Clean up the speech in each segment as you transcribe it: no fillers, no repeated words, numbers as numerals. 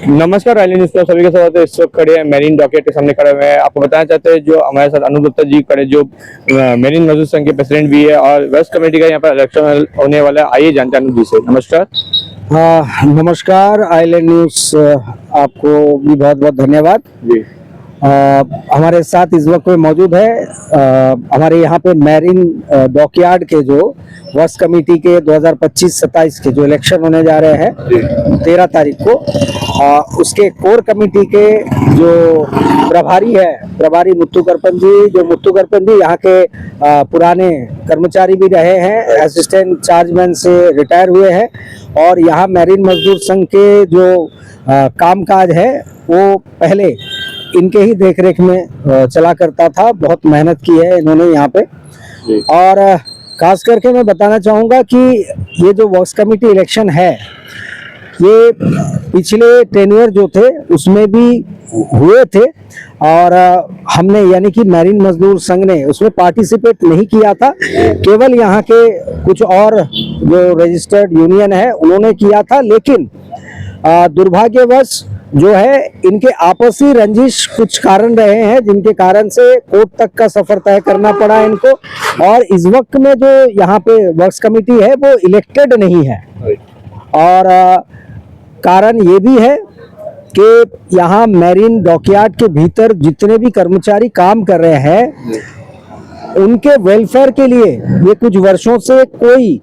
नमस्कार, rally news पर सभी के साथ इस वक्त खड़े हैं मेरीन डॉकयार्ड के सामने खड़े हुए हैं। आपको बताना चाहते हैं जो हमारे साथ अनूप गुप्ता जी खड़े, जो मेरीन मजदूर संघ के प्रेसिडेंट भी है और वेस्ट कमेटी का यहाँ पर इलेक्शन होने वाला है। आइए जानते हैं अनूप जी से। नमस्कार। नमस्कार, आइलैंड न्यूज़ आपको भी बहुत बहुत धन्यवाद जी। हमारे साथ इस वक्त में मौजूद है हमारे यहाँ पे मेरीन डॉकयार्ड के जो वर्क्स कमेटी के 2025-27 के जो इलेक्शन होने जा रहे हैं 13 तारीख को, उसके कोर कमेटी के जो प्रभारी मुत्तू करपन जी, यहाँ के पुराने कर्मचारी भी रहे हैं, असिस्टेंट चार्जमैन से रिटायर हुए हैं और यहाँ मेरीन मजदूर संघ के जो कामकाज है वो पहले इनके ही देखरेख में चला करता था। बहुत मेहनत की है इन्होंने यहाँ पे। और खास करके मैं बताना चाहूँगा कि ये जो वर्क्स कमेटी इलेक्शन है, ये पिछले टेन्योर जो थे उसमें भी हुए थे और हमने यानी कि मेरीन मजदूर संघ ने उसमें पार्टिसिपेट नहीं किया था। केवल यहाँ के कुछ और जो रजिस्टर्ड यूनियन है उन्होंने किया था, लेकिन दुर्भाग्यवश जो है इनके आपसी रंजिश कुछ कारण रहे हैं जिनके कारण से कोर्ट तक का सफर तय करना पड़ा इनको। और इस वक्त में जो यहाँ पे वर्क्स कमेटी है वो इलेक्टेड नहीं है और कारण ये भी है कि यहाँ मेरीन डॉकयार्ड के भीतर जितने भी कर्मचारी काम कर रहे हैं उनके वेलफेयर के लिए ये कुछ वर्षों से कोई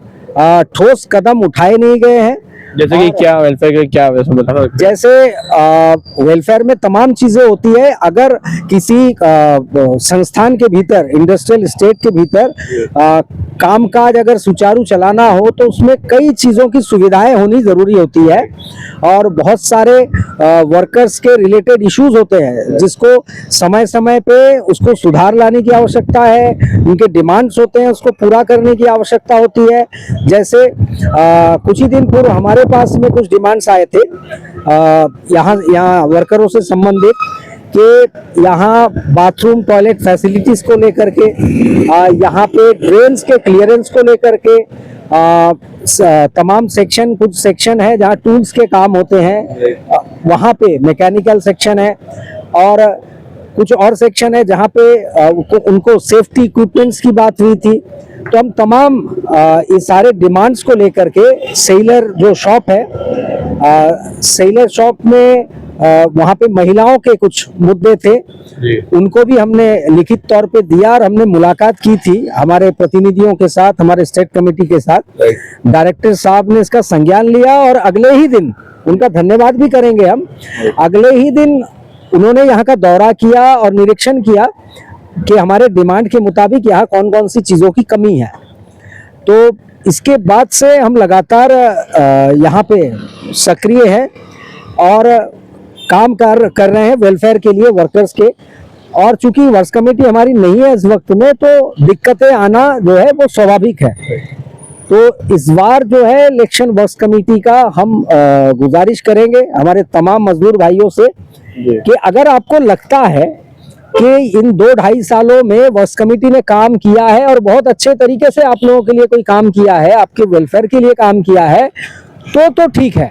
ठोस कदम उठाए नहीं गए हैं। जैसे कि क्या वेलफेयर के क्या बताना? जैसे वेलफेयर में तमाम चीजें होती है। अगर किसी संस्थान के भीतर, इंडस्ट्रियल स्टेट के भीतर कामकाज अगर सुचारू चलाना हो तो उसमें कई चीजों की सुविधाएं होनी जरूरी होती है और बहुत सारे वर्कर्स के रिलेटेड इश्यूज होते हैं जिसको समय समय पे उसको सुधार लाने की आवश्यकता है। उनके डिमांड्स होते हैं, उसको पूरा करने की आवश्यकता होती है। जैसे कुछ ही दिन पूर्व हमारे पास में कुछ डिमांड्स आए थे यहाँ वर्करों से संबंधित कि यहाँ बाथरूम टॉयलेट फैसिलिटीज को लेकर के, यहाँ पे ड्रेन्स के क्लियरेंस को लेकर के, तमाम सेक्शन, कुछ सेक्शन है जहाँ टूल्स के काम होते हैं, वहाँ पे मैकेनिकल सेक्शन है और कुछ और सेक्शन है जहाँ पे उनको सेफ्टी इक्विपमेंट्स की बात हुई थी। तो हम तमाम ये सारे डिमांड्स को लेकर के सेलर जो शॉप है, सेलर शॉप में वहाँ पे महिलाओं के कुछ मुद्दे थे, उनको भी हमने लिखित तौर पे दिया और हमने मुलाकात की थी हमारे प्रतिनिधियों के साथ, हमारे स्टेट कमेटी के साथ। डायरेक्टर साहब ने इसका संज्ञान लिया और अगले ही दिन, उनका धन्यवाद भी करेंगे हम, अगले ही दिन उन्होंने यहाँ का दौरा किया और निरीक्षण किया कि हमारे डिमांड के मुताबिक यहाँ कौन कौन सी चीज़ों की कमी है। तो इसके बाद से हम लगातार यहाँ पे सक्रिय हैं और काम कर रहे हैं वेलफेयर के लिए वर्कर्स के। और चूंकि वर्क्स कमेटी हमारी नहीं है इस वक्त में, तो दिक्कतें आना जो है वो स्वाभाविक है। तो इस बार जो है इलेक्शन वर्क्स कमेटी का हम गुजारिश करेंगे हमारे तमाम मजदूर भाइयों से कि अगर आपको लगता है कि इन 2-2.5 सालों में वर्क्स कमेटी ने काम किया है और बहुत अच्छे तरीके से आप लोगों के लिए कोई काम किया है, आपके वेलफेयर के लिए काम किया है, तो ठीक है,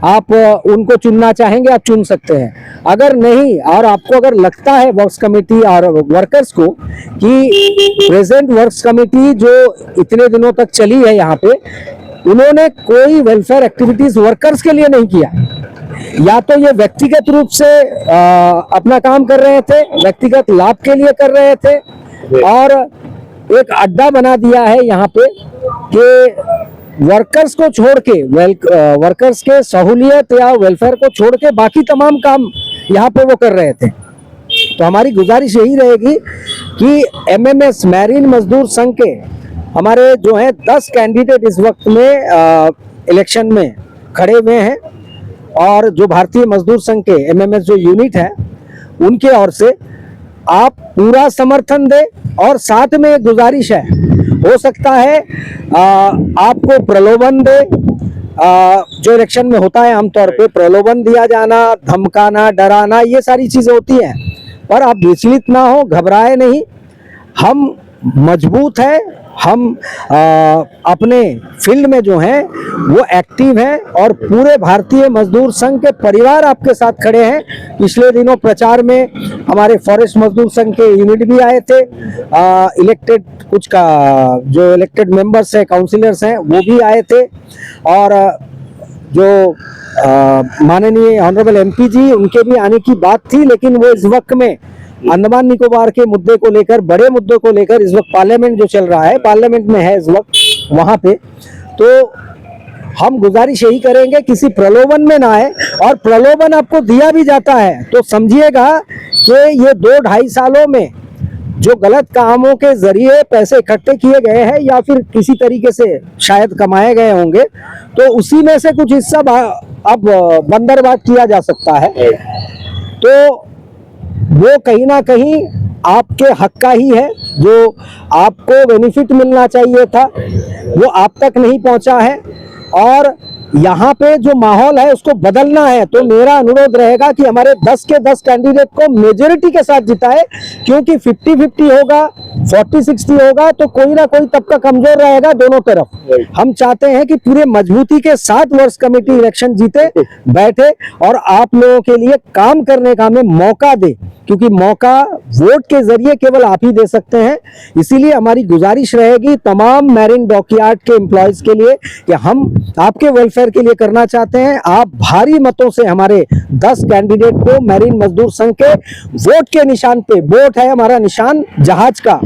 आप उनको चुनना चाहेंगे आप चुन सकते हैं। अगर नहीं, और आपको अगर लगता है वर्क्स कमेटी और वर्कर्स को कि प्रेजेंट वर्क्स कमेटी जो इतने दिनों तक चली है यहाँ पे, उन्होंने कोई वेलफेयर एक्टिविटीज वर्कर्स के लिए नहीं किया, या तो ये व्यक्तिगत रूप से अपना काम कर रहे थे, व्यक्तिगत लाभ के लिए कर रहे थे और एक अड्डा बना दिया है यहाँ पे कि वर्कर्स को छोड़ के, वर्कर्स के सहूलियत या वेलफेयर को छोड़ के बाकी तमाम काम यहाँ पे वो कर रहे थे। तो हमारी गुजारिश यही रहेगी कि एमएमएस मेरीन मजदूर संघ के हमारे जो हैं 10 कैंडिडेट इस वक्त में इलेक्शन में खड़े हुए हैं और जो भारतीय मजदूर संघ के एमएमएस जो यूनिट है उनके ओर से आप पूरा समर्थन दें। और साथ में एक गुजारिश है, हो सकता है आपको प्रलोभन दे, जो इलेक्शन में होता है आमतौर पे प्रलोभन दिया जाना, धमकाना, डराना, ये सारी चीजें होती हैं, पर आप विचलित ना हो, घबराए नहीं। हम मजबूत है हम अपने फील्ड में जो हैं वो एक्टिव हैं और पूरे भारतीय मजदूर संघ के परिवार आपके साथ खड़े हैं। पिछले दिनों प्रचार में हमारे फॉरेस्ट मजदूर संघ के यूनिट भी आए थे, इलेक्टेड कुछ का जो इलेक्टेड मेंबर्स हैं, काउंसिलर्स हैं, वो भी आए थे। और जो माननीय ऑनरेबल एमपी जी, उनके भी आने की बात थी, लेकिन वो इस वक्त में अंडमान निकोबार के मुद्दे को लेकर, बड़े मुद्दों को लेकर, इस वक्त पार्लियामेंट जो चल रहा है, पार्लियामेंट में है इस वक्त वहां पे, तो हम गुजारिश यही करेंगे किसी प्रलोभन में ना आए। और प्रलोभन आपको दिया भी जाता है तो समझिएगा कि ये 2-2.5 सालों में जो गलत कामों के जरिए पैसे इकट्ठे किए गए हैं या फिर किसी तरीके से शायद कमाए गए होंगे, तो उसी में से कुछ हिस्सा अब बंदरबाग किया जा सकता है। तो वो कहीं ना कहीं आपके हक का ही है। जो आपको बेनिफिट मिलना चाहिए था वो आप तक नहीं पहुंचा है, और यहाँ पे जो माहौल है उसको बदलना है। तो मेरा अनुरोध रहेगा कि हमारे 10 के 10 कैंडिडेट को मेजोरिटी के साथ जिताए, क्योंकि 50-50 होगा, 40-60 होगा तो कोई ना कोई तबका कमजोर रहेगा दोनों तरफ। हम चाहते हैं कि पूरे मजबूती के साथ वर्ष कमेटी इलेक्शन जीते, बैठे और आप लोगों के लिए काम करने का हमें मौका दे, क्योंकि मौका वोट के जरिए केवल आप ही दे सकते हैं। इसीलिए हमारी गुजारिश रहेगी तमाम मैरीन डॉकयार्ड के एम्प्लॉयज के लिए कि हम आपके वेलफेयर के लिए करना चाहते हैं। आप भारी मतों से हमारे 10 कैंडिडेट को मैरीन मजदूर संघ के वोट के निशान पे, वोट है हमारा निशान जहाज का,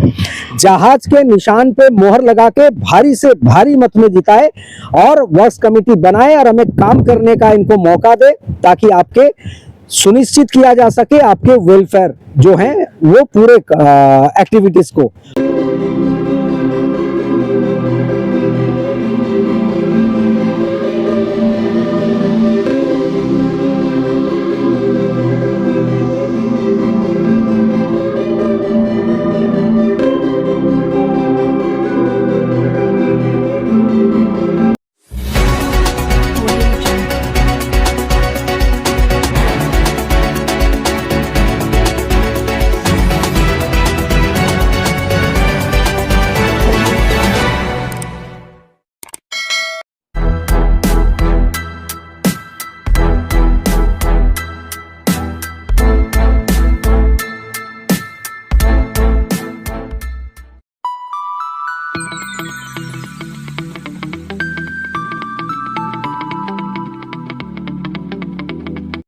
जहाज के निशान पे मोहर लगा के भारी से भारी मत में जिताए और वर्क्स कमेटी बनाए और हमें काम करने का इनको मौका दे, ताकि आपके सुनिश्चित किया जा सके आपके वेलफेयर जो है वो पूरे एक्टिविटीज को।